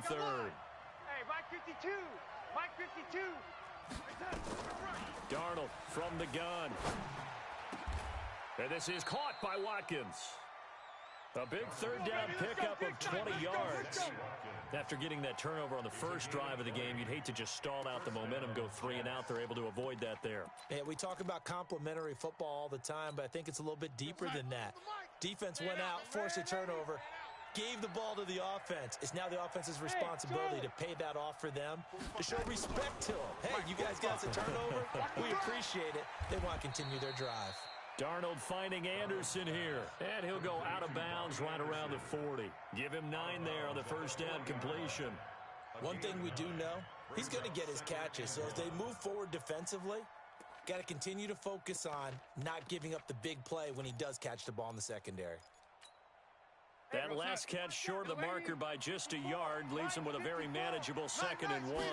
third. Hey, Mike 52. Mike 52. Darnold from the gun. And this is caught by Watkins. A big third down pickup of 20 yards. After getting that turnover on the first drive of the game, you'd hate to just stall out the momentum, go 3 and out. They're able to avoid that there. Yeah, we talk about complementary football all the time, but I think it's a little bit deeper than that. Defense went out, forced a turnover, gave the ball to the offense. It's now the offense's responsibility to pay that off for them, to show respect to them. Hey, you guys got us a turnover? We appreciate it. They want to continue their drive. Darnold finding Anderson here. And he'll go out of bounds right around the 40. Give him 9 there on the first down completion. One thing we do know, he's going to get his catches. So as they move forward defensively, got to continue to focus on not giving up the big play when he does catch the ball in the secondary. That last catch short of the marker by just a yard leaves him with a very manageable 2nd and 1.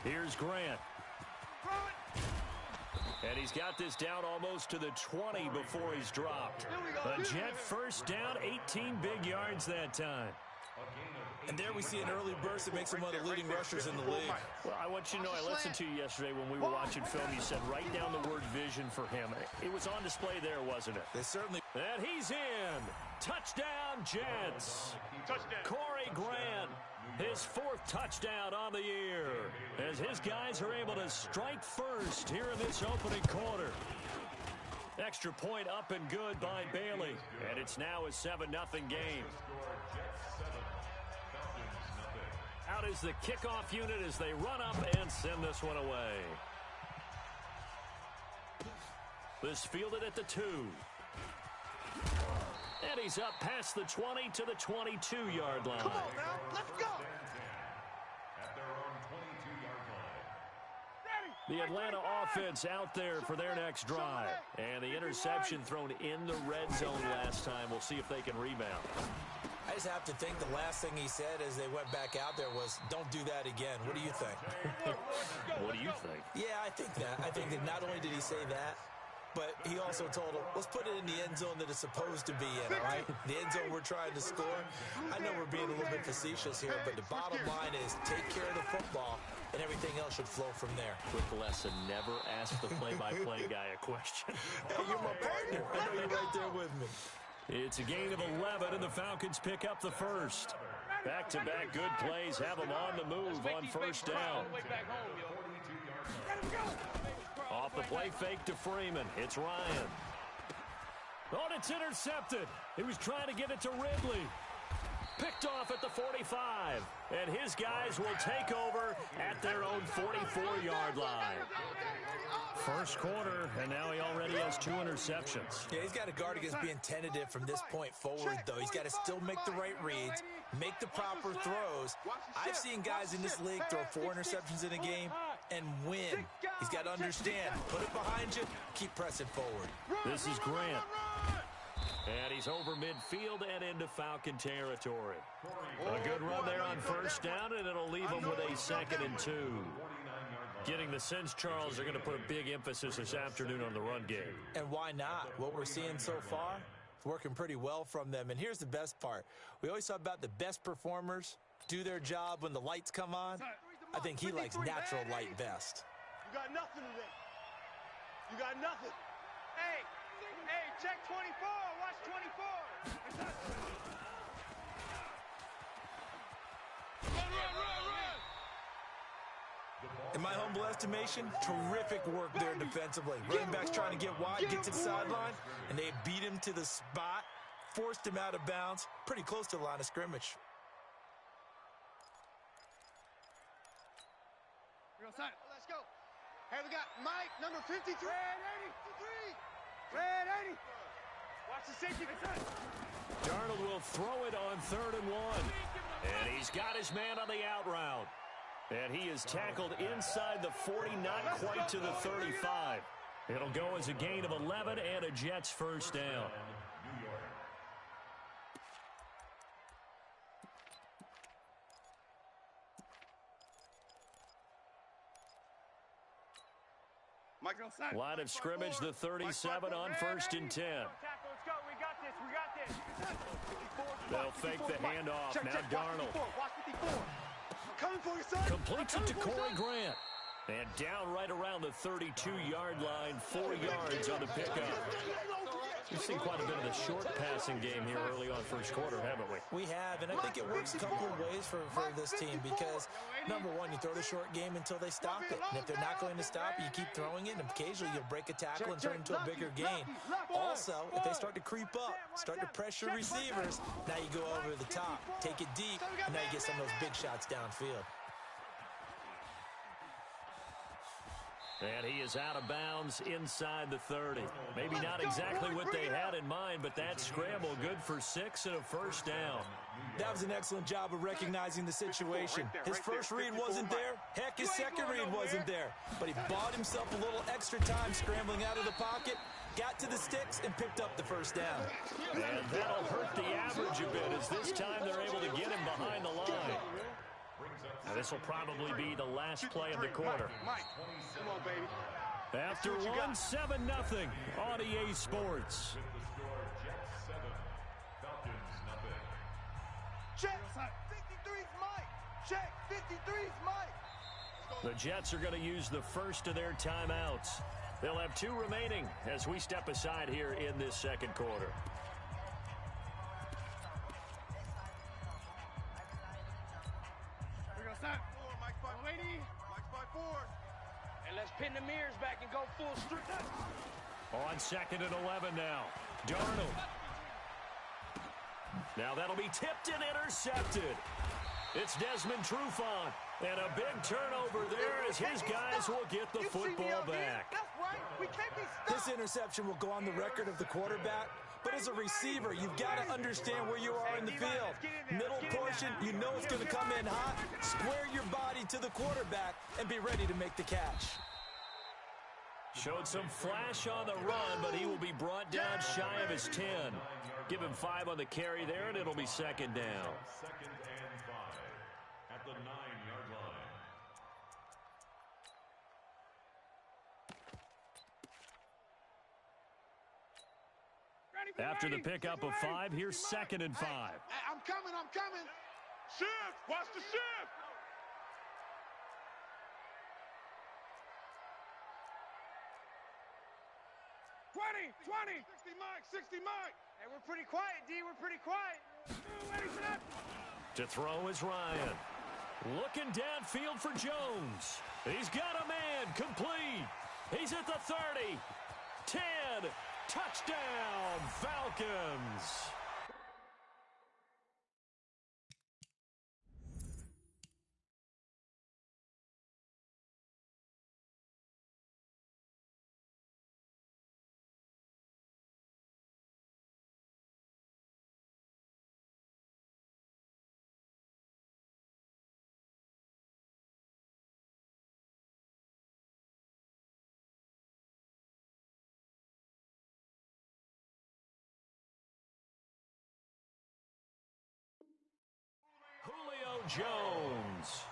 Here's Grant. And he's got this down almost to the 20 before he's dropped. A Jet first down, 18 big yards that time. And there we see an early burst that makes him one of the leading rushers in the league. Well, I want you to know, I listened to you yesterday when we were watching film. You said write down the word vision for him. It was on display there, wasn't it? They certainly. And he's in. Touchdown, Jets. Touchdown. Corey Grant, his 4th touchdown on the year, as his guys are able to strike first here in this opening quarter. Extra point up and good by Bailey. And it's now a 7-0 game. Out is the kickoff unit as they run up and send this one away. This fielded at the 2. And he's up past the 20 to the 22-yard line. Come on now, let's go. At their own 22-yard line. The Atlanta offense out there for their next drive. And the interception thrown in the red zone last time. We'll see if they can rebound. I just have to think the last thing he said as they went back out there was, don't do that again. What do you think? What do you think? Yeah, I think that. I think that not only did he say that, but he also told him, let's put it in the end zone that it's supposed to be in, all right? The end zone we're trying to score. I know we're being a little bit facetious here, but the bottom line is take care of the football, and everything else should flow from there. Quick lesson, never ask the play-by-play guy a question. Hey, you're my partner. I know you're right there with me. It's a gain of 11, and the Falcons pick up the first. Back-to-back good plays have them on the move on first down. Off the play fake to Freeman. It's Ryan. Oh, and it's intercepted. He was trying to get it to Ridley. Picked off at the 45. And his guys will take over at their own 44-yard line. First quarter, and now he already has 2 interceptions. Yeah, he's got to guard against being tentative from this point forward, though. He's got to still make the right reads, make the proper throws. I've seen guys in this league throw 4 interceptions in a game and win. He's got to understand, put it behind you, keep pressing forward. This is Grant. And he's over midfield and into Falcon territory. A good run there on first down, and it'll leave him with a 2nd and 2. Getting the sense, Charles, they're going to put a big emphasis this afternoon on the run game. And why not? What we're seeing so far, it's working pretty well from them. And here's the best part. We always talk about the best performers do their job when the lights come on. I think he likes natural light best. You got nothing today. You got nothing. Hey, check 24. Watch 24. Run. In my humble estimation, terrific work there defensively. Running back's trying to get wide, get to the sideline, and they beat him to the spot, forced him out of bounds, pretty close to the line of scrimmage. Let's go. Hey, we got Mike, number 53. Red 80. Red 80. Watch the safety. Darnold will throw it on 3rd and 1. And he's got his man on the out route. And he is tackled inside the 40, not quite to the 35. It'll go as a gain of 11 and a Jets first down. Line of scrimmage, the 37 on 1st and 10. Let's go. We got this. They'll fake the handoff. Now Darnold. Watch 54. I'm coming for you, son. Completes it to Corey Grant. And down right around the 32-yard line, 4 yards on the pickup. We've seen quite a bit of the short passing game here early on first quarter, haven't we? We have, and I think it works a couple of ways for this team because, number one, you throw the short game until they stop it. And if they're not going to stop it, you keep throwing it, and occasionally you'll break a tackle and turn into a bigger gain. Also, if they start to creep up, start to pressure receivers, now you go over the top, take it deep, and now you get some of those big shots downfield. And he is out of bounds inside the 30. Maybe not exactly what they had in mind, but that scramble good for 6 and a first down. That was an excellent job of recognizing the situation. His first read wasn't there. Heck, his second read wasn't there. But he bought himself a little extra time scrambling out of the pocket, got to the sticks, and picked up the first down. And that'll hurt the average a bit as this time they're able to get him behind the line. Now, this will probably be the last play of the quarter. Mike, come on, baby. After 1, 7-0 on EA Sports. With the score, Jets 7, Falcons nothing. Check. 53's Mike. Check. 53's Mike. The Jets are going to use the first of their timeouts. They'll have 2 remaining as we step aside here in this second quarter. Mike 580. Mike 5-4. And let's pin the mirrors back and go full strip. On 2nd and 11 now. Darnold. Now that'll be tipped and intercepted. It's Desmond Trufant. And a big turnover there as his guys will get the football back. That's right. We can't be stopped. This interception will go on the record of the quarterback. But as a receiver, you've got to understand where you are in the field. Middle portion, you know it's going to come in hot. Square your body to the quarterback and be ready to make the catch. Showed some flash on the run, but he will be brought down shy of his 10. Give him 5 on the carry there, and it'll be second down. 2nd and 5 at the 9-yard line. After the pickup of 5, here's 2nd and 5. I'm coming. Shift! Watch the shift! '20! 60 Mike! Hey, we're pretty quiet, D. We're pretty quiet. Ready for that? To throw is Ryan. Looking downfield for Jones. He's got a man complete. He's at the 30. 10. Touchdown, Falcons. Jones,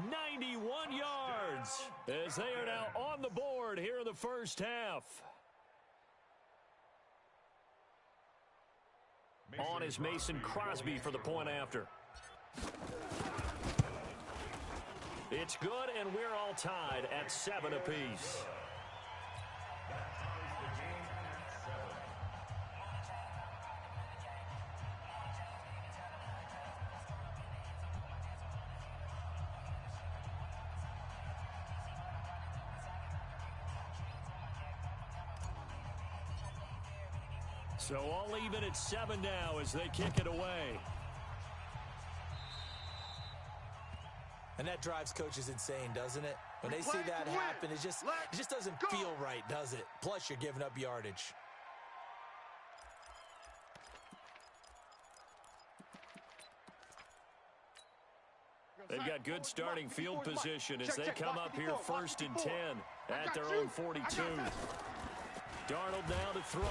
91 yards as they are now on the board here in the first half. On is Mason Crosby for the point after. It's good, and we're all tied at 7 apiece. So all even at 7 now as they kick it away. And that drives coaches insane, doesn't it? When they see that happen, it just doesn't feel right, does it? Plus, you're giving up yardage. They've got good starting field position as they come up here 1st and 10 at their own 42. Darnold now to throw.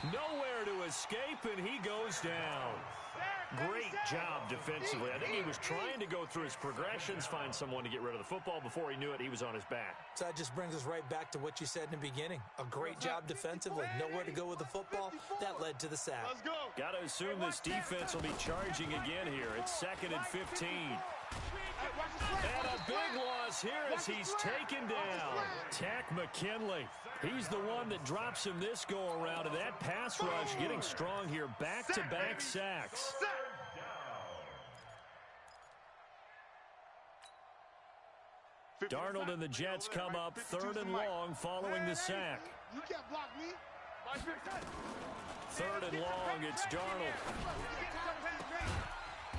Nowhere to escape, and he goes down. Great job defensively. I think he was trying to go through his progressions, find someone to get rid of the football. Before he knew it, he was on his back. So that just brings us right back to what you said in the beginning. A great job defensively. Nowhere to go with the football. That led to the sack. Let's go. Got to assume this defense will be charging again here. It's 2nd and 15. And a big loss here as he's taken down. Tack McKinley. He's the one that drops him this go-around, and that pass rush getting strong here. Back-to-back sacks. Darnold and the Jets come up 3rd and long following the sack. You can't block me. 3rd and long, it's Darnold.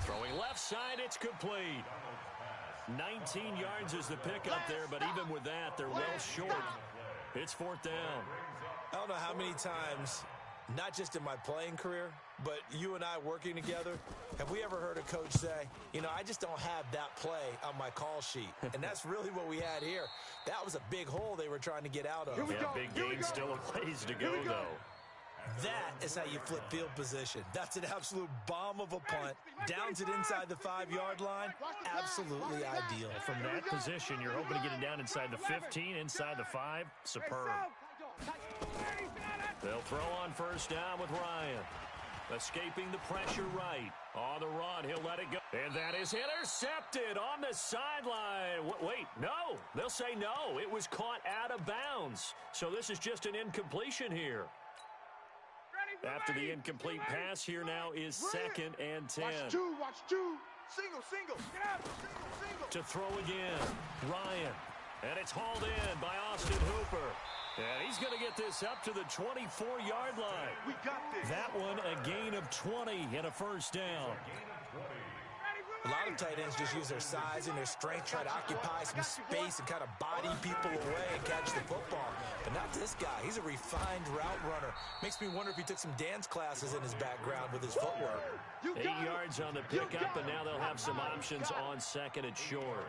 Throwing left side, it's complete. 19 yards is the pickup there, but even with that, they're well short. It's 4th down. I don't know how many times, not just in my playing career, but you and I working together, have we ever heard a coach say, you know, I just don't have that play on my call sheet. And that's really what we had here. That was a big hole they were trying to get out of. Yeah, big gain, still a ways to go, though. That is how you flip field position. That's an absolute bomb of a punt. Downs it inside the 5-yard line. Absolutely ideal. From that position, you're hoping to get it down inside the 15, inside the 5. Superb. They'll throw on 1st down with Ryan. Escaping the pressure right. On the run, he'll let it go. And that is intercepted on the sideline. Wait, no. They'll say no. It was caught out of bounds. So this is just an incompletion here. After the incomplete pass, here now is 2nd and 10. Watch two. Single. Get out. Single. To throw again, Ryan. And it's hauled in by Austin Hooper. And he's going to get this up to the 24-yard line. We got this. That one a gain of 20 and a 1st down. A lot of tight ends just use their size and their strength, try to occupy some space and kind of body people away and catch the football. But not this guy. He's a refined route runner. Makes me wonder if he took some dance classes in his background with his footwork. 8 yards on the pickup, and now they'll have some options on 2nd and short.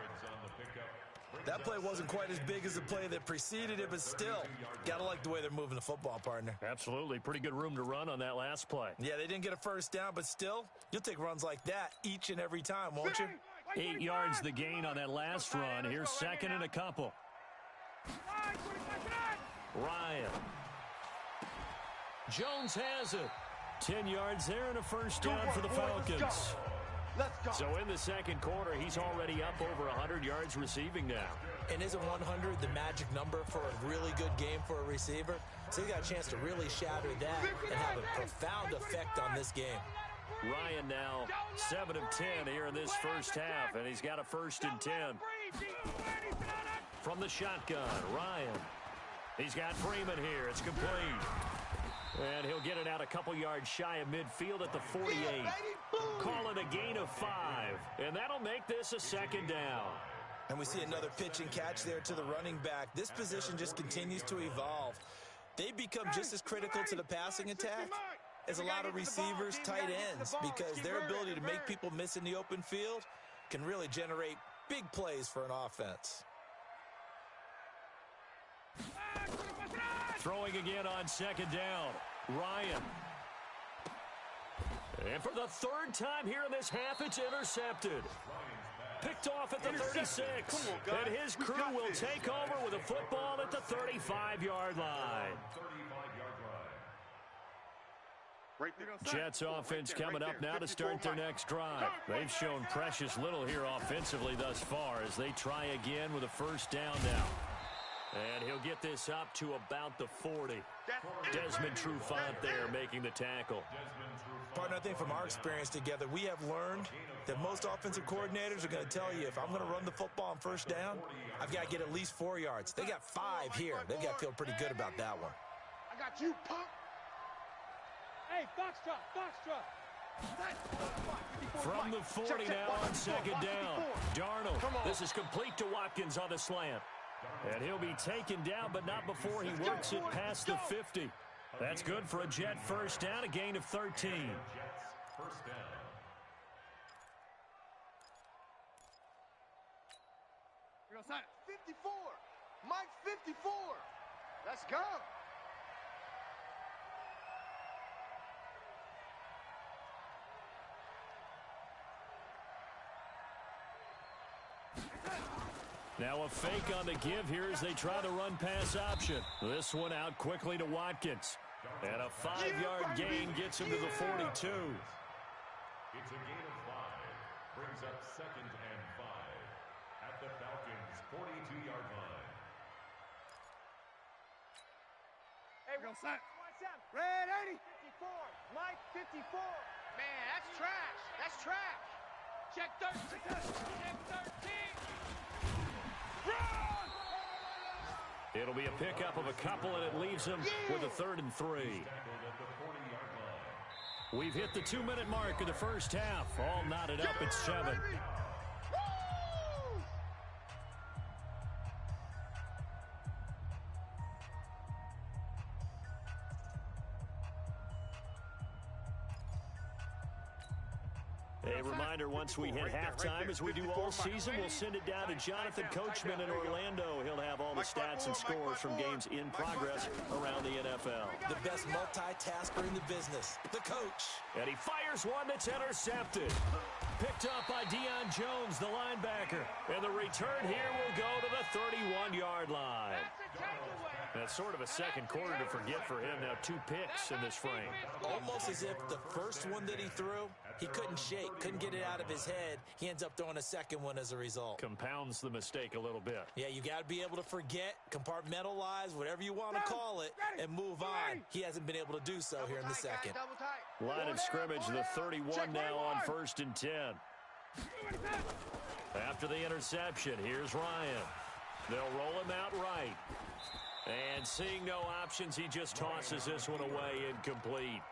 That play wasn't quite as big as the play that preceded it, but still, gotta like the way they're moving the football, partner. Absolutely. Pretty good room to run on that last play. Yeah, they didn't get a 1st down, but still, you'll take runs like that each and every time, won't you? 8 yards the gain on that last run. Here's 2nd and a couple. Ryan. Jones has it. 10 yards there and a 1st down for the Falcons. Let's go. So in the 2nd quarter, he's already up over 100 yards receiving now. And isn't 100 the magic number for a really good game for a receiver? So he got a chance to really shatter that and have a profound effect on this game. Ryan now 7 of 10 here in this 1st half, and he's got a 1st and 10. From the shotgun, Ryan. He's got Freeman here. It's complete. And he'll get it out a couple yards shy of midfield at the 48. Call it a gain of 5. And that'll make this a 2nd down. And we see another pitch and catch there to the running back. This position just continues to evolve. They become just as critical to the passing attack as a lot of receivers, tight ends, because their ability to make people miss in the open field can really generate big plays for an offense. Throwing again on 2nd down. Ryan. And for the 3rd time here in this half, it's intercepted. Picked off at the 36. And his crew will take over with a football at the 35-yard line. Jets offense coming up now to start their next drive. They've shown precious little here offensively thus far as they try again with a 1st down now. And he'll get this up to about the 40. Desmond Trufant there making the tackle. Partner, I think from our experience together, we have learned that most offensive coordinators are going to tell you, if I'm going to run the football on 1st down, I've got to get at least 4 yards. They got 5 here. They've got to feel pretty good about that one. I got you, punk. Hey, Foxtrot. From the 40 now on 2nd down. Darnold. This is complete to Watkins on the slant. And he'll be taken down, but not before he works it past the 50. That's good for a Jet 1st down, a gain of 13. 54. Mike 54. Let's go. Now a fake on the give here as they try the run-pass option. This one out quickly to Watkins. And a 5-yard gain gets him to the 42. It's a gain of 5. Brings up 2nd and 5 at the Falcons' 42-yard line. Hey, go set. Red 80. 54. Mike 54. Man, that's trash. That's trash. Check 13. Check 13. Run! It'll be a pickup of a couple, and it leaves him with a 3rd and 3. We've hit the 2-minute mark in the first half. All knotted up at 7. A reminder, once we hit halftime, as we do all season, we'll send it down to Jonathan Coachman in Orlando. He'll have all the stats and scores from games in progress around the NFL. The best multitasker in the business, the coach. And he fires one that's intercepted. Picked up by Deion Jones, the linebacker. And the return here will go to the 31-yard line. That's sort of a second quarter to forget for him. Now 2 picks in this frame. Almost as if the first one that he threw, he couldn't shake, couldn't get it out of his head. He ends up throwing a second one as a result. Compounds the mistake a little bit. Yeah, you got to be able to forget, compartmentalize, whatever you want to call it, and move on. He hasn't been able to do so here in the second. Line of scrimmage, the 31 now on 1st and 10. After the interception, here's Ryan. They'll roll him out right. And seeing no options, he just tosses this one away, incomplete.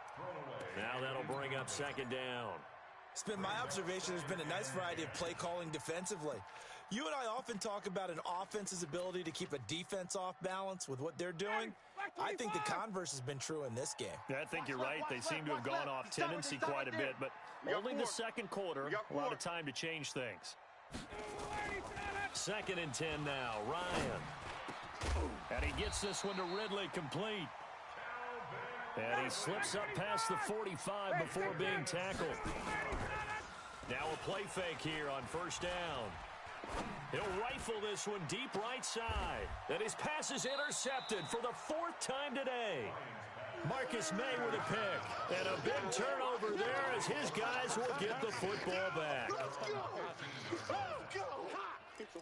Now that'll bring up 2nd down. It's been my observation there's been a nice variety of play calling defensively. You and I often talk about an offense's ability to keep a defense off balance with what they're doing. I think the converse has been true in this game. Yeah, I think you're right. They seem to have gone off tendency quite a bit, but only the second quarter, a lot of time to change things. 2nd and 10 now, Ryan. And he gets this one to Ridley complete. And he slips up past the 45 before being tackled. Now a play fake here on 1st down. He'll rifle this one deep right side. And his pass is intercepted for the 4th time today. Marcus May with a pick. And a big turnover there as his guys will get the football back. Let's go! Let's go!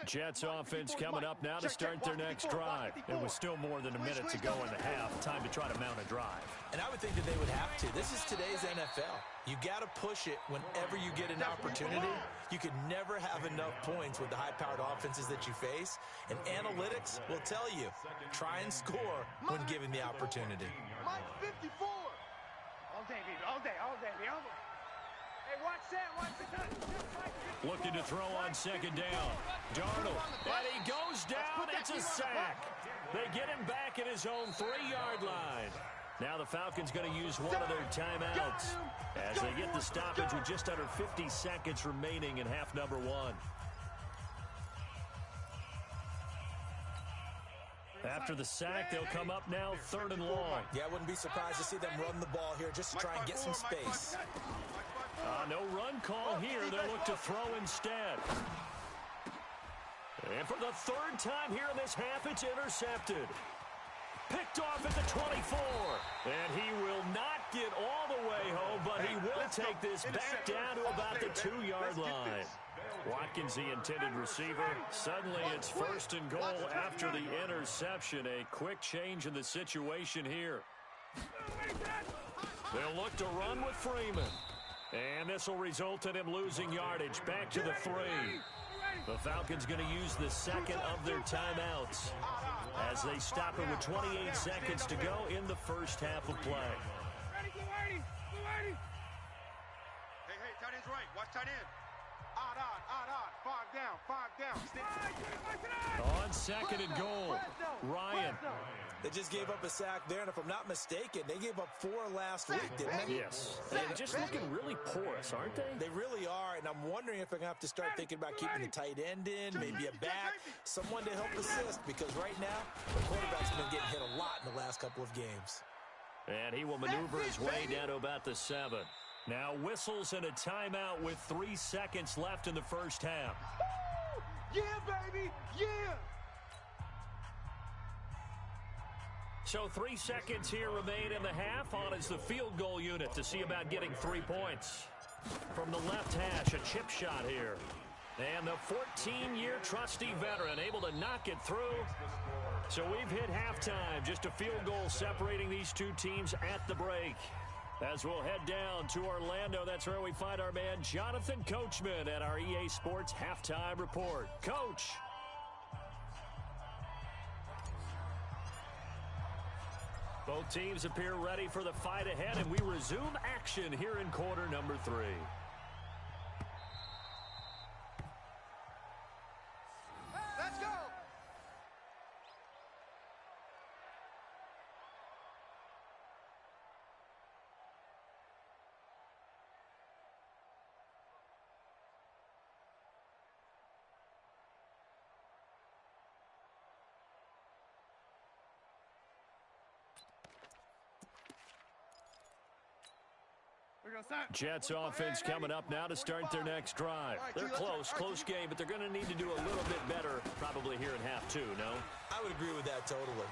Jets offense coming up now to start their next drive. It was still more than a minute to go in the half. Time to try to mount a drive. And I would think that they would have to. This is today's NFL. You got to push it whenever you get an opportunity. You can never have enough points with the high-powered offenses that you face. And analytics will tell you, try and score when given the opportunity. Mike 54. All day, baby. All day. All day. All day. Hey, watch that. Watch the touch. Looking to throw on 2nd down. Darnold. And he goes down. It's a sack. They get him back at his own 3-yard line. Now the Falcons going to use one of their timeouts as they get the stoppage with just under 50 seconds remaining in half number 1. After the sack, they'll come up now 3rd and long. Yeah, I wouldn't be surprised to see them run the ball here just to try and get some space. No run call here. They'll look to throw instead. And for the 3rd time here in this half, it's intercepted. Picked off at the 24. And he will not get all the way home, but he will take this back down to about the 2-yard line. Watkins, the intended receiver. Suddenly it's 1st and goal after the interception. A quick change in the situation here. They'll look to run with Freeman. And this will result in him losing yardage back to the 3. The Falcons going to use the 2nd of their timeouts as they stop it with 28 seconds to go in the first half of play. Hey, tight end's right. Watch tight end. Odd. 5 down. On 2nd and goal, Ryan. They just gave up a sack there, and if I'm not mistaken, they gave up 4 last week, didn't they? Yes. They're just looking really porous, aren't they? They really are, and I'm wondering if they're going to have to start thinking about keeping the tight end in, maybe a back, someone to help assist, because right now, the quarterback's been getting hit a lot in the last couple of games. And he will maneuver his way down to about the 7. Now whistles and a timeout with 3 seconds left in the first half. Woo! Yeah, baby! Yeah! So 3 seconds here remain in the half. On is the field goal unit to see about getting 3 points. From the left hash, a chip shot here. And the 14-year trusty veteran able to knock it through. So we've hit halftime. Just a field goal separating these two teams at the break. As we'll head down to Orlando, that's where we find our man Jonathan Coachman at our EA Sports Halftime Report. Coach. Both teams appear ready for the fight ahead, and we resume action here in quarter number 3. Let's go! Jets offense coming up now to start their next drive. They're close game, but they're going to need to do a little bit better probably here in half 2, no? I would agree with that totally.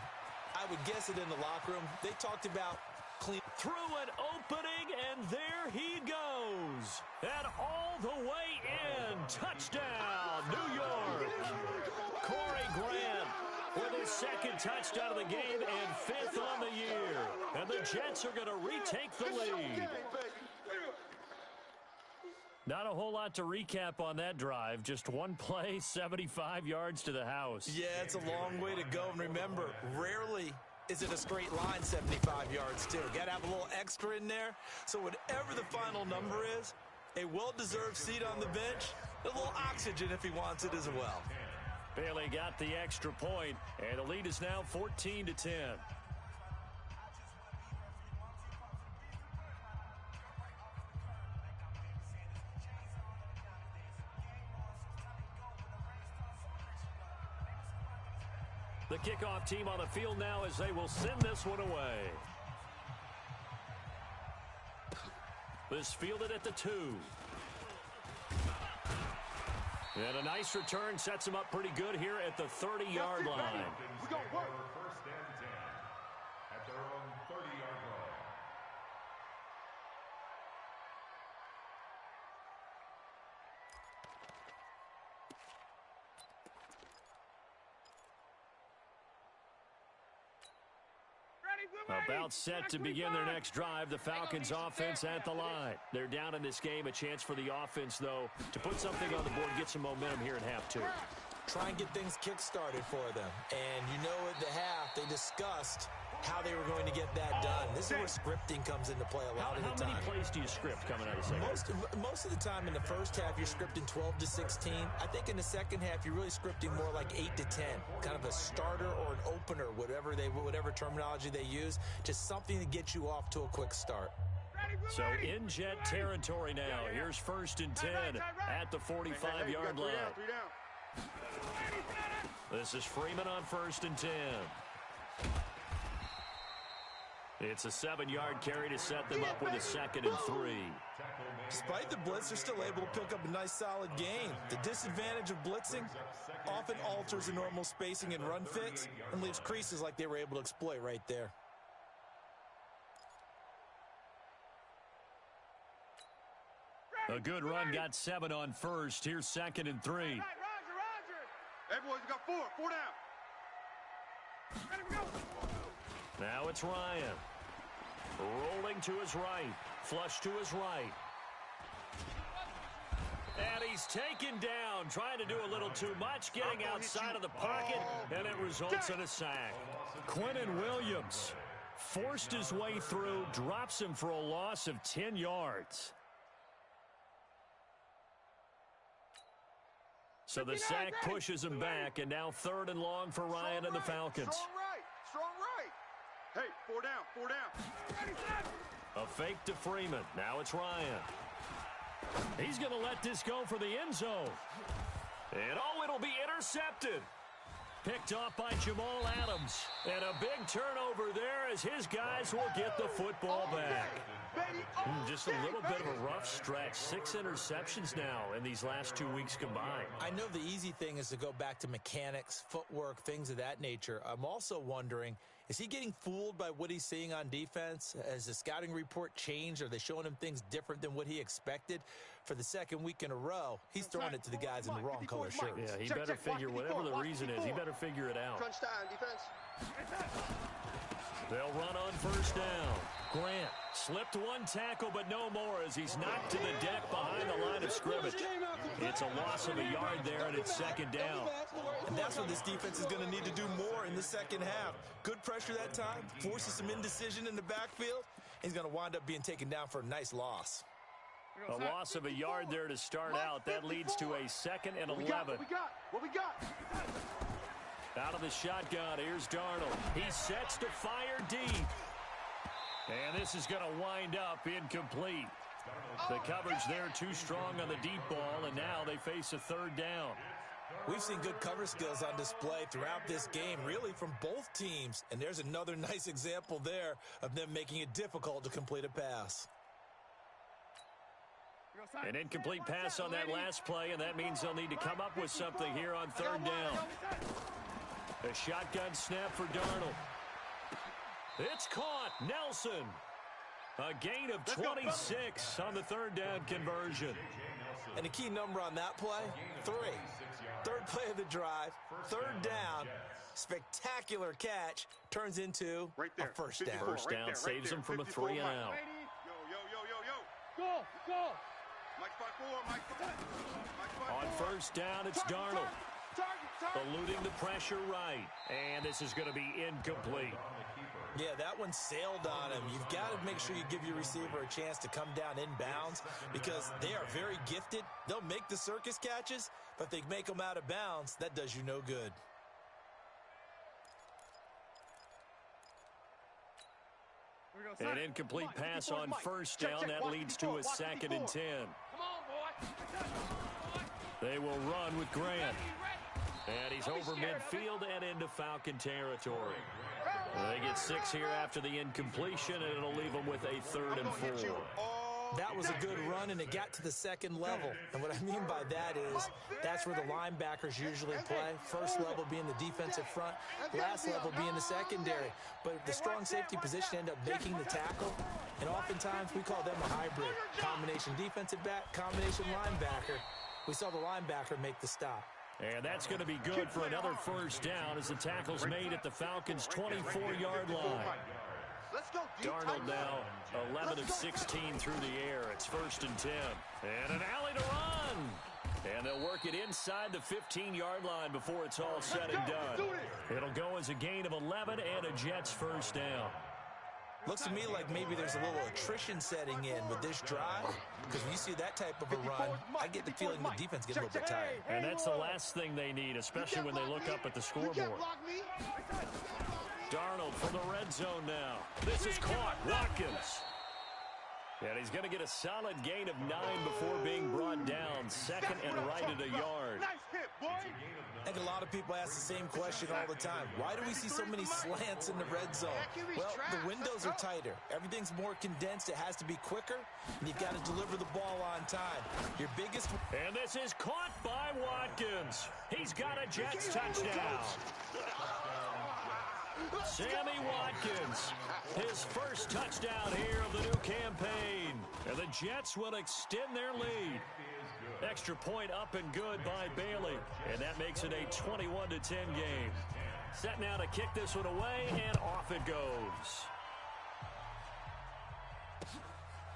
I would guess it in the locker room. They talked about clean. Through an opening, and there he goes. And all the way in. Touchdown, New York. Corey Grant with his second touchdown of the game and 5th on the year. And the Jets are going to retake the lead. Not a whole lot to recap on that drive. Just one play, 75 yards to the house. Yeah, it's a long way to go. And remember, rarely is it a straight line 75 yards, too. Got to have a little extra in there. So whatever the final number is, a well-deserved seat on the bench, a little oxygen if he wants it as well. Bailey got the extra point, and the lead is now 14-10. The kickoff team on the field now as they will send this one away. This fielded at the 2. And a nice return sets him up pretty good here at the 30-yard line. We're going to work. First and 10 at their own 30-yard line. About set to begin their next drive, the Falcons offense at the line. They're down in this game. A chance for the offense, though, to put something on the board, get some momentum here in half 2. Try and get things kick-started for them. And you know at the half, they discussed how they were going to get that done. This is where scripting comes into play a lot of the time. How many plays do you script coming out of the second? Most of the time in the first half, you're scripting 12 to 16. I think in the second half, you're really scripting more like 8 to 10. Kind of a starter or an opener, whatever terminology they use, just something to get you off to a quick start. So in Jet territory now. Here's 1st and 10 at the 45-yard line. This is Freeman on 1st and 10. It's a 7-yard carry to set them up with a 2nd and 3. Despite the blitz, they're still able to pick up a nice solid gain. The disadvantage of blitzing often alters the normal spacing and run fits and leaves creases like they were able to exploit right there. A good run got 7 on 1st. Here's 2nd and 3. Roger. Hey, boys, we got 4 down. Ready, we go. Now it's Ryan. Rolling to his right. Flush to his right. And he's taken down, trying to do a little too much, getting outside of the pocket, and it results in a sack. Quinnen Williams forced his way through, drops him for a loss of 10 yards. So the sack pushes him back, and now 3rd and long for Ryan and the Falcons. Strong right. Hey, 4 down. A fake to Freeman. Now it's Ryan. He's going to let this go for the end zone. And it'll be intercepted. Picked off by Jamal Adams. And a big turnover there as his guys will get the football back. Just just a little bit of a rough stretch. 6 interceptions now in these last 2 weeks combined. I know the easy thing is to go back to mechanics, footwork, things of that nature. I'm also wondering, is he getting fooled by what he's seeing on defense? Has the scouting report changed? Are they showing him things different than what he expected? For the second week in a row, he's throwing it to the guys in the wrong color shirts. Yeah, he better figure, whatever the reason is, he better figure it out. Crunch time, defense. They'll run on first down. Grant slipped one tackle, but no more as he's knocked to the deck behind the line of scrimmage. It's a loss of a yard there, and it's second down. And that's what this defense is going to need to do more in the second half. Good pressure that time, forces some indecision in the backfield. He's going to wind up being taken down for a nice loss. A loss of a yard there to start out. That leads to a 2nd and 11. What we got? Out of the shotgun, here's Darnold. He sets to fire deep. And this is going to wind up incomplete. The coverage there too strong on the deep ball, and now they face a 3rd down. We've seen good cover skills on display throughout this game, really from both teams. And there's another nice example there of them making it difficult to complete a pass. An incomplete pass on that last play, and that means they'll need to come up with something here on 3rd down. A shotgun snap for Darnold. It's caught. Nelson. A gain of 26 on the 3rd down conversion. And the key number on that play, 3. 3rd play of the drive, 3rd down. Spectacular catch turns into a first down. First down saves them from a 3 and out. Go. Mike spot 4, Mike spot. On first down, it's Darnold. Eluding the pressure right. And this is going to be incomplete. Yeah, that one sailed on him. You've got to make sure you give your receiver a chance to come down inbounds because they are very gifted. They'll make the circus catches, but if they make them out of bounds, that does you no good. An incomplete pass on first down. That leads to a 2nd and 10. They will run with Grant. And he's over midfield and into Falcon territory. They get 6 here after the incompletion, and it'll leave them with a 3rd and 4. That was a good run, and it got to the 2nd level. And what I mean by that is that's where the linebackers usually play. First level being the defensive front, last level being the secondary. But the strong safety position end up making the tackle, and oftentimes we call them a hybrid. Combination defensive back, combination linebacker. We saw the linebacker make the stop. And that's going to be good for another first down as the tackle's made at the Falcons' 24-yard line. Darnold now 11 of 16 through the air. It's 1st and 10. And an alley to run. And they'll work it inside the 15-yard line before it's all said and done. It'll go as a gain of 11 and a Jets first down. Looks to me like maybe there's a little attrition setting in with this drive, because when you see that type of a run, I get the feeling the defense gets a little bit tired. And that's the last thing they need, especially when they look up at the scoreboard. Darnold from the red zone now. This is caught. Watkins. And he's going to get a solid gain of 9 before being brought down. 2nd and right at a yard. I think a lot of people ask the same question all the time. Why do we see so many slants in the red zone? Well, the windows are tighter. Everything's more condensed. It has to be quicker, and you've got to deliver the ball on time. Your biggest... And this is caught by Watkins. He's got a Jets touchdown. Sammy Watkins, his first touchdown here of the new campaign. And the Jets will extend their lead. Extra point up and good by Bailey. And that makes it a 21-10 game. Set now to kick this one away, and off it goes.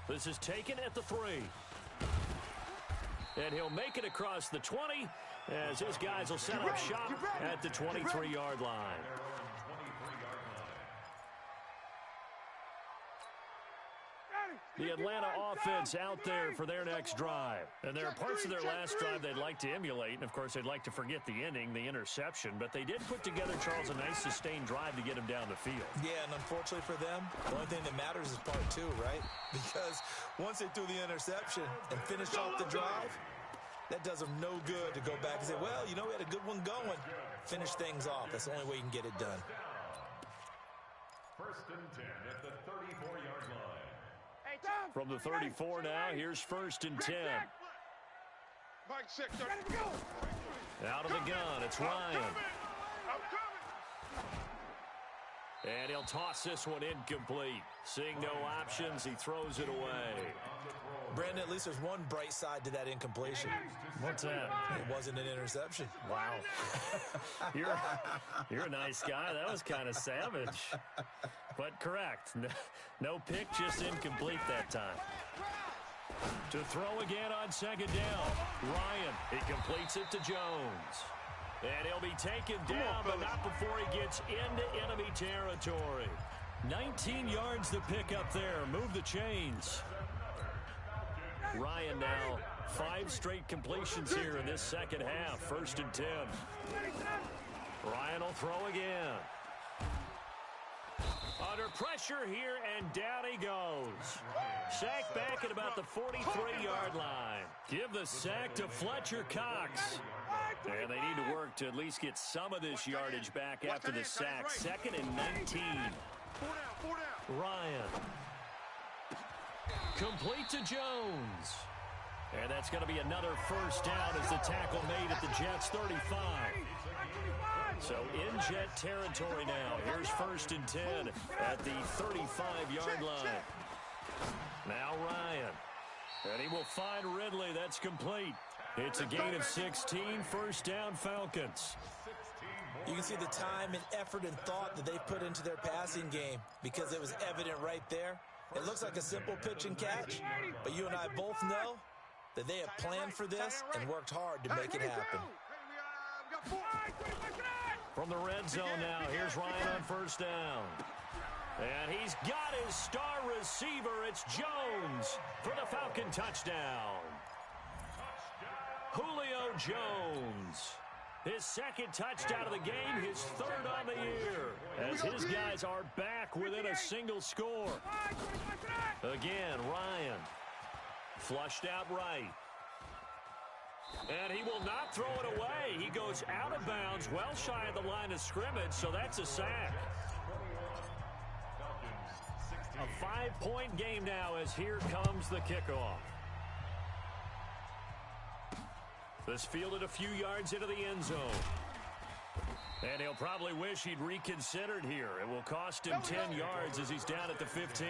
This is taken at the 3. And he'll make it across the 20 as his guys will set up shop at the 23-yard line. The Atlanta offense out there for their next drive. And there are parts of their last drive they'd like to emulate. And, of course, they'd like to forget the inning, the interception. But they did put together, Charles, a nice sustained drive to get him down the field. Yeah, and unfortunately for them, the only thing that matters is part 2, right? Because once they threw the interception and finished off the drive, that does them no good to go back and say, well, you know, we had a good one going. Finish things off. That's the only way you can get it done. 1st and 10 at the 34-yard line. Hey, From the 34 now, here's 1st and 10. Mike, check. Out of the gun, it's Ryan. And he'll toss this one incomplete. Seeing no options, he throws it away. Brandon, at least there's one bright side to that incompletion. What's that? It wasn't an interception. Wow. You're a nice guy. That was kind of savage. But correct. No pick, just incomplete that time. To throw again on 2nd down. Ryan, he completes it to Jones. And he'll be taken down, but not before he gets into enemy territory. 19 yards to pick up there. Move the chains. Ryan now 5 straight completions here in this second half. 1st and 10. Ryan will throw again. Under pressure here, and down he goes. Sack back at about the 43-yard line. Give the sack to Fletcher Cox. And they need to work to at least get some of this yardage back after the sack. 2nd and 19. Ryan. Complete to Jones. And that's going to be another 1st down as the tackle made at the Jets' 35. So in Jet territory now. Here's 1st and 10 at the 35-yard line. Now Ryan. And he will find Ridley. That's complete. It's a gain of 16. 1st down, Falcons. You can see the time and effort and thought that they've put into their passing game because it was evident right there. It looks like a simple pitch and catch, but you and I both know that they have planned for this and worked hard to make it happen. From the red zone now, here's Ryan on 1st down. And he's got his star receiver. It's Jones for the Falcon touchdown. Julio Jones. His 2nd touchdown of the game, his 3rd on the year. As his guys are back within a single score. Again, Ryan. Flushed out right. And he will not throw it away. He goes out of bounds, well shy of the line of scrimmage, so that's a sack. A 5-point game now as here comes the kickoff. This fielded a few yards into the end zone. And he'll probably wish he'd reconsidered here. It will cost him 10 yards as he's down at the 15.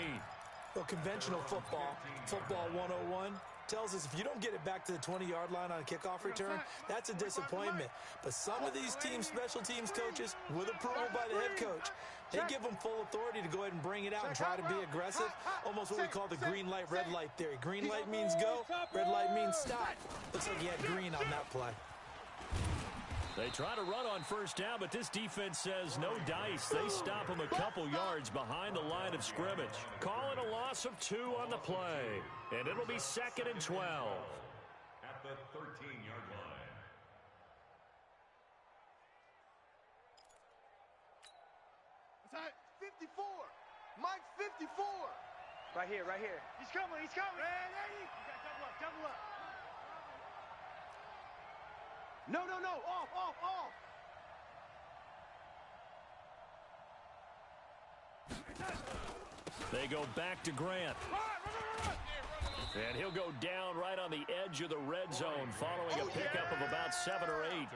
Well, conventional football 101, tells us if you don't get it back to the 20-yard line on a kickoff return, that's a disappointment. But some of these team special teams coaches, with approval by the head coach, they give them full authority to go ahead and bring it out and try to be aggressive, almost what we call the green light, red light theory. Green light means go, red light means stop. Looks like he had green on that play. They try to run on 1st down, but this defense says no dice. They stop him a couple yards behind the line of scrimmage. Calling a loss of 2 on the play. And it'll be 2nd and 12. At the 13-yard line. It's at 54. Mike 54. Right here. He's coming. Red 80. You got double up. No. Off. They go back to Grant. And he'll go down right on the edge of the red zone following a pickup of about 7 or 8.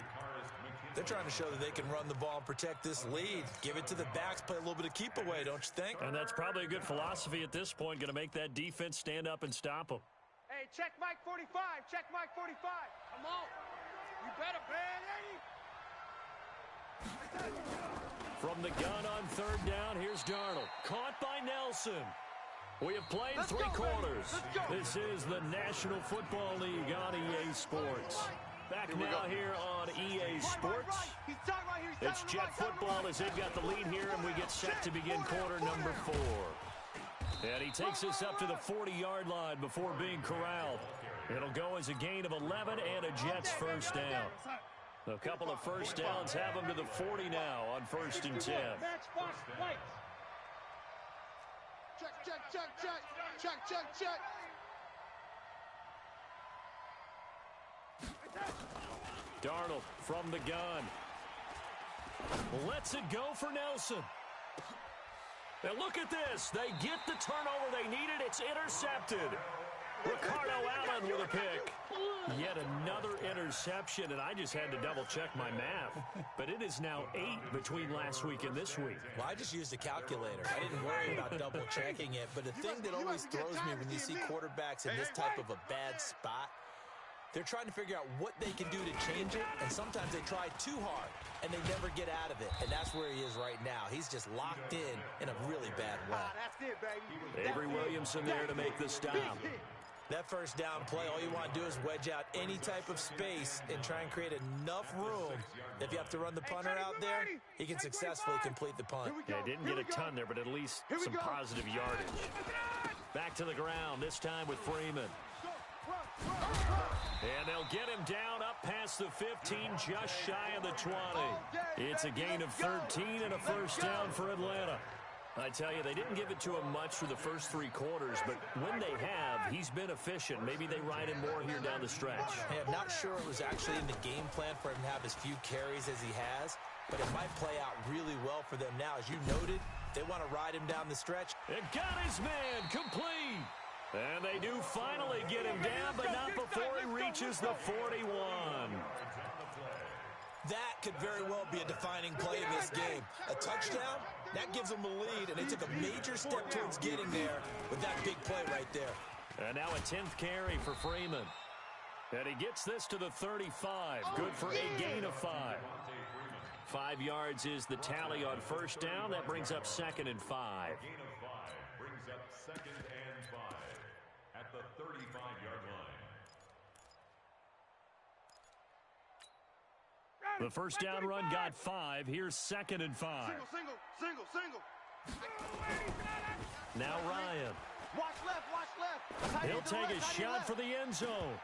They're trying to show that they can run the ball and protect this lead. Give it to the backs, play a little bit of keep away, don't you think? And that's probably a good philosophy at this point, going to make that defense stand up and stop them. Hey, check Mike 45. Come on. You better, Red 80. From the gun on 3rd down, here's Darnold. Caught by Nelson. We have played 3 quarters. This is the National Football League on EA Sports. Back now here on EA Sports. It's Jet football as they've got the lead here, and we get set to begin quarter number 4. And he takes us up to the 40-yard line before being corralled. It'll go as a gain of 11 and a Jets 1st down. A couple of 1st downs have them to the 40 now on 1st and 10. Check. Darnold from the gun. Lets it go for Nelson. And look at this. They get the turnover they needed. It's intercepted. Ricardo Allen with a pick. Yet another interception, and I just had to double-check my math. But it is now 8 between last week and this week. Well, I just used a calculator. I didn't worry about double-checking it. But the thing that always throws me when you see quarterbacks in this type of a bad spot, they're trying to figure out what they can do to change it, and sometimes they try too hard, and they never get out of it. And that's where he is right now. He's just locked in a really bad way. That's it, baby. Avery Williamson there to make the stop. That first down play, all you want to do is wedge out any type of space and try and create enough room. If you have to run the punter out there, he can successfully complete the punt. Yeah, didn't get a ton there, but at least some positive yardage. Back to the ground, this time with Freeman. And they'll get him down up past the 15, just shy of the 20. It's a gain of 13 and a first down for Atlanta. I tell you, they didn't give it to him much for the first 3 quarters, but when they have, he's been efficient. Maybe they ride him more here down the stretch. Hey, I'm not sure it was actually in the game plan for him to have as few carries as he has, but it might play out really well for them now. As you noted, they want to ride him down the stretch. It got his man complete. And they do finally get him down, but not before he reaches the 41. That could very well be a defining play in this game. A touchdown, that gives them the lead, and they took a major step towards getting there with that big play right there. And now a 10th carry for Freeman. And he gets this to the 35. Good for a gain of 5. 5 yards is the tally on first down. That brings up 2nd and 5. Gain of 5 brings up 2nd and 5 at the 35-yard line. The first down run got 5. Here's 2nd and 5. Single. Now Ryan. Watch left. He'll take a shot for the end zone.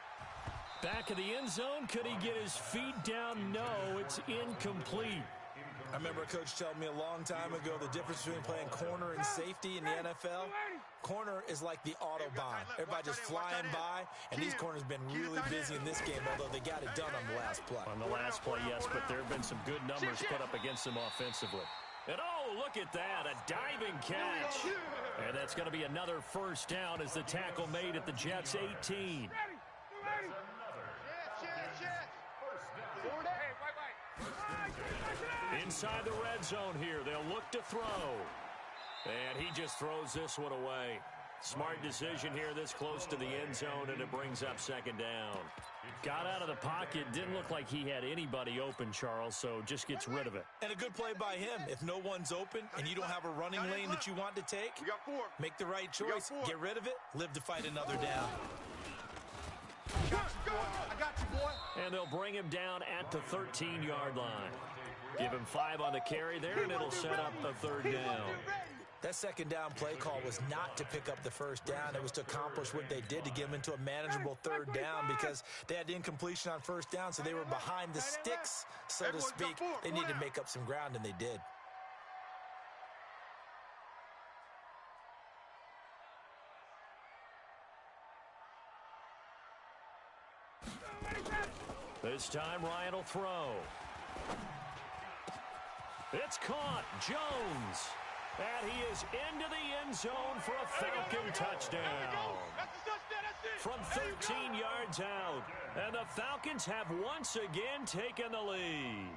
Back of the end zone. Could he get his feet down? No, it's incomplete. I remember a coach telling me a long time ago the difference between playing corner and safety in the NFL. Corner is like the Autobahn. Everybody just flying by, and these corners have been really busy in this game, although they got it done on the last play. On the last play, yes, but there have been some good numbers put up against them offensively. And oh, look at that, a diving catch. And that's going to be another first down as the tackle made at the Jets' 18. Inside the red zone here, they'll look to throw. And he just throws this one away. Smart decision here this close to the end zone, and it brings up 2nd down. Got out of the pocket, didn't look like he had anybody open, Charles, so just gets rid of it. And a good play by him. If no one's open and you don't have a running lane that you want to take, make the right choice, get rid of it, live to fight another down. I got you, boy. And they'll bring him down at the 13-yard line. Give him 5 on the carry there, and it'll set up a 3rd down. That 2nd down play call was not to pick up the first down. It was to accomplish what they did to get them into a manageable 3rd down because they had incompletion on first down, so they were behind the sticks, so to speak. They needed to make up some ground, and they did. This time Ryan will throw. It's caught. Jones. And he is into the end zone for a Falcon touchdown. From 13 yards out. And the Falcons have once again taken the lead.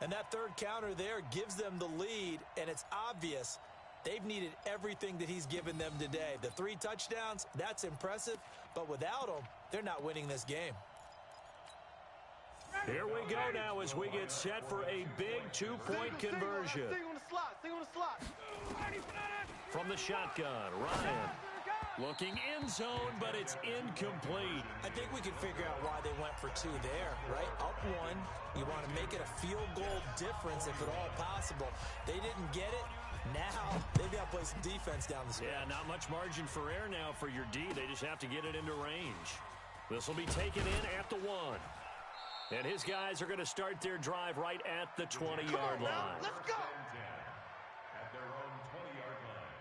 And that 3rd counter there gives them the lead, and it's obvious they've needed everything that he's given them today. The 3 touchdowns, that's impressive, but without him, they're not winning this game. Here we go now as we get set for a big 2-point conversion. Sing on the slot. From the shotgun, Ryan looking end zone, but it's incomplete. I think we can figure out why they went for 2 there, right? Up 1, you want to make it a field goal difference if at all possible. They didn't get it. Now they've got to play some defense down the stretch. Yeah, not much margin for error now for your D. They just have to get it into range. This will be taken in at the 1. And his guys are going to start their drive right at the 20-yard line. Let's go. At their own 20-yard line.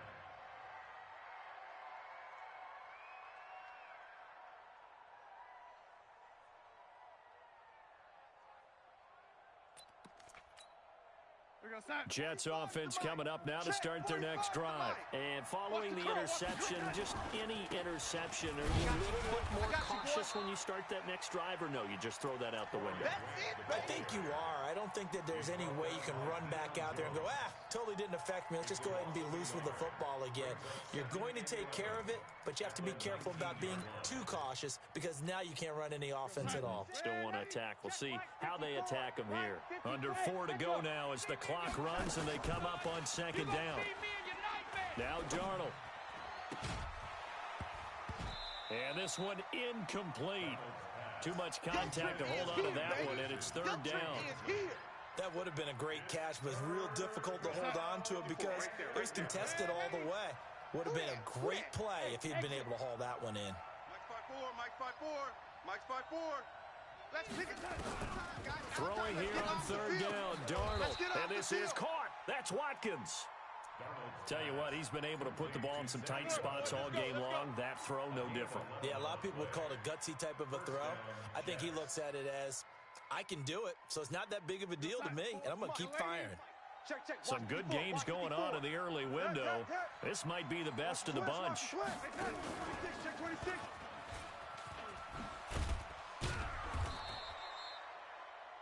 Jets offense coming up now to start their next drive. And following the interception, just any interception, are you a little bit more cautious when you start that next drive, or no, you just throw that out the window? I think you are. I don't think that there's any way you can run back out there and go, totally didn't affect me. Let's just go ahead and be loose with the football again. You're going to take care of it, but you have to be careful about being too cautious because now you can't run any offense at all. Still want to attack. We'll see how they attack them here. Under 4 to go now as the clock runs and they come up on second down. Now Darnold. And this one incomplete. Too much contact to hold on to that one, and it's third down. That would have been a great catch, but it's real difficult to hold on to it because it was contested all the way. Would have been a great play if he'd been able to haul that one in. Mike's 5-4. Mike's 5-4. Let's pick it. Throwing here on third down, Darnold. And this is caught. That's Watkins. Tell you what, he's been able to put the ball in some tight spots all game long. That throw, no different. Yeah, a lot of people would call it a gutsy type of a throw. I think he looks at it as, I can do it, so it's not that big of a deal to me, and I'm going to keep firing. Some good games going on in the early window. This might be the best of the bunch.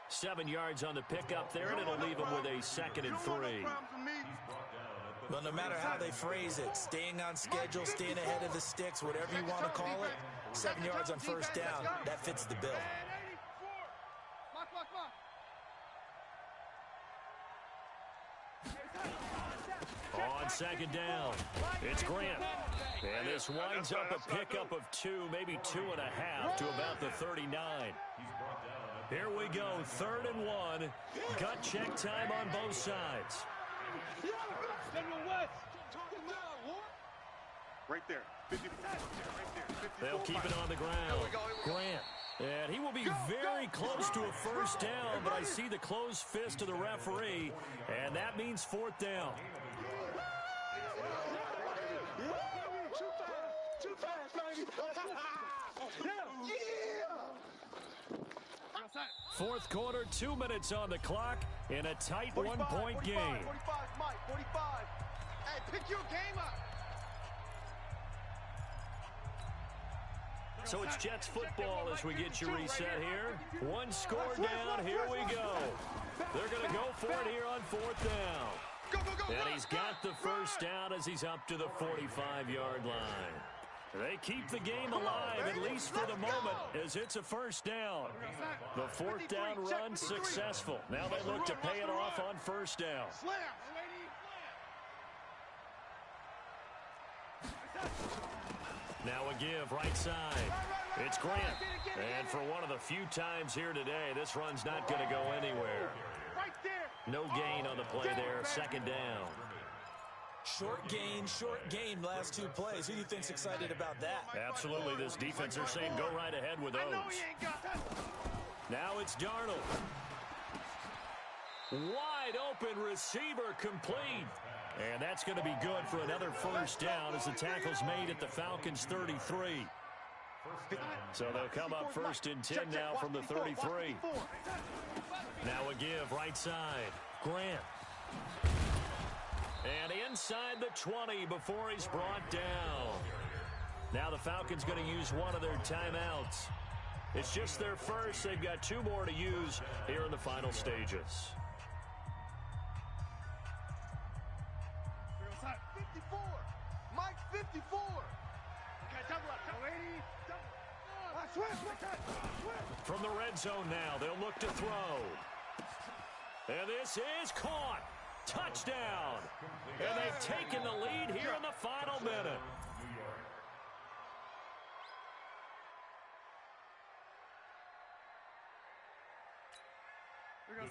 7 yards on the pickup there, and it'll leave him with a 2nd and 3. Well, no matter how they phrase it, staying on schedule, staying ahead of the sticks, whatever you want to call it, 7 yards on first down, that fits the bill. On second down, it's Grant. And this winds up a pickup of 2, maybe 2.5 to about the 39. Here we go, 3rd and 1. Gut check time on both sides. Right there. 54. They'll keep it on the ground. Grant. And he will be very close to a first down, but I see the closed fist of the referee, and that means 4th down. Fourth quarter, 2 minutes on the clock in a tight 1-point game. 45, Mike, 45. Hey, pick your game up. So it's Jets football as we get you reset here. 1 score down, here we go. They're going to go for it here on 4th down. And he's got the first down as he's up to the 45-yard line. They keep the game alive, at least for the moment, as it's a first down. The 4th down run successful. Now they look to pay it off on first down. Now a give right side. It's Grant. And for one of the few times here today, this run's not going to go anywhere. No gain on the play there. 2nd down. Short gain, last 2 plays. Who do you think's excited about that? Absolutely. This defense are saying go right ahead with those. Now it's Darnold. Wide open receiver complete. And that's going to be good for another first down as the tackle's made at the Falcons' 33. So they'll come up 1st and 10 now from the 33. Now a give right side. Grant. And inside the 20 before he's brought down. Now the Falcons going to use one of their timeouts. It's just their first. They've got 2 more to use here in the final stages. 54. Mike 54. From the red zone now, they'll look to throw. And this is caught. Touchdown. And they've taken the lead here in the final minute.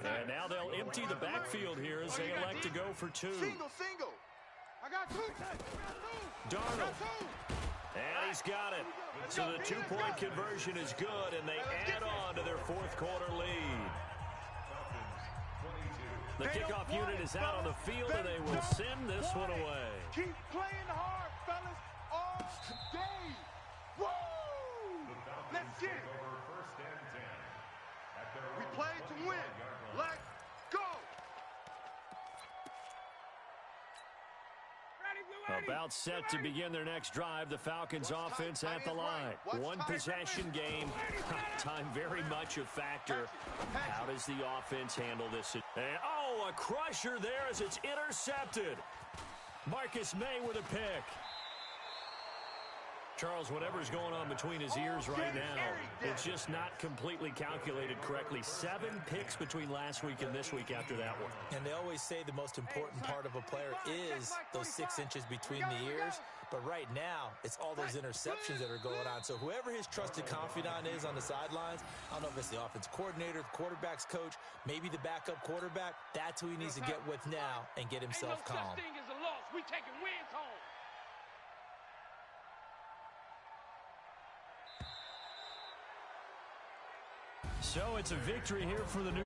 And now they'll empty the backfield here as they elect to go for 2. Single. I got 2. Darnold. And he's got it. So the 2-point conversion is good, and they add on to their 4th quarter lead. The kickoff unit is out on the field, and they will send this one away. Keep playing hard, fellas, all day. Woo! Let's get it. We play to win. Let's go. About set to begin their next drive. The Falcons offense at the line. One possession game. Time very much a factor. How does the offense handle this? And, oh, a crusher there as it's intercepted. Marcus May with a pick. Charles, whatever's going on between his ears right now, it's just not completely calculated correctly. 7 picks between last week and this week after that one. And they always say the most important part of a player is those 6 inches between the ears. But right now, it's all those interceptions that are going on. So whoever his trusted confidant is on the sidelines, I don't know if it's the offense coordinator, the quarterback's coach, maybe the backup quarterback, that's who he needs to get with now and get himself calm. Ain't no such thing as a loss. We taking wins home. So it's a victory here for the New